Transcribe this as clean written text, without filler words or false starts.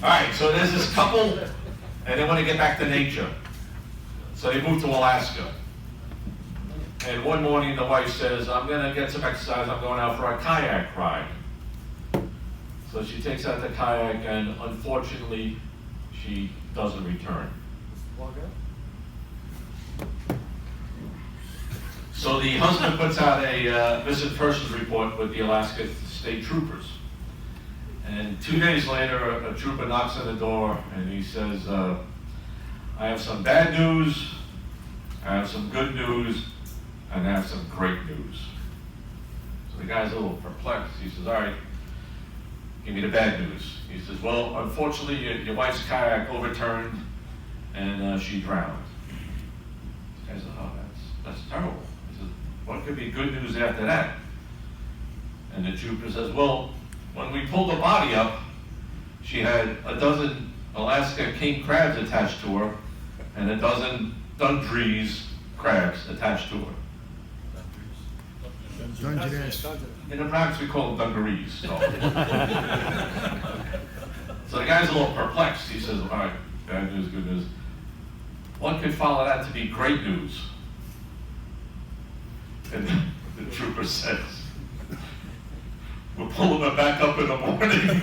All right, so there's this couple, and they want to get back to nature. So they move to Alaska. And one morning the wife says, I'm going to get some exercise, I'm going out for a kayak ride. So she takes out the kayak, and unfortunately, she doesn't return. So the husband puts out a missing persons report with the Alaska State Troopers. And 2 days later, a trooper knocks on the door, and he says, I have some bad news, I have some good news, and I have some great news. So the guy's a little perplexed. He says, all right, give me the bad news. He says, well, unfortunately, your wife's kayak overturned, and she drowned. The guy says, oh, that's terrible. He says, what could be good news after that? And the trooper says, well, when we pulled the body up, she had a dozen Alaska king crabs attached to her, and a dozen Dundrees crabs attached to her. Dungeness. In the Bronx, we call them dungarees. So the guy's a little perplexed. He says, all right, bad news, good news. What could follow that to be great news? And the trooper says, we're pulling her back up in the morning.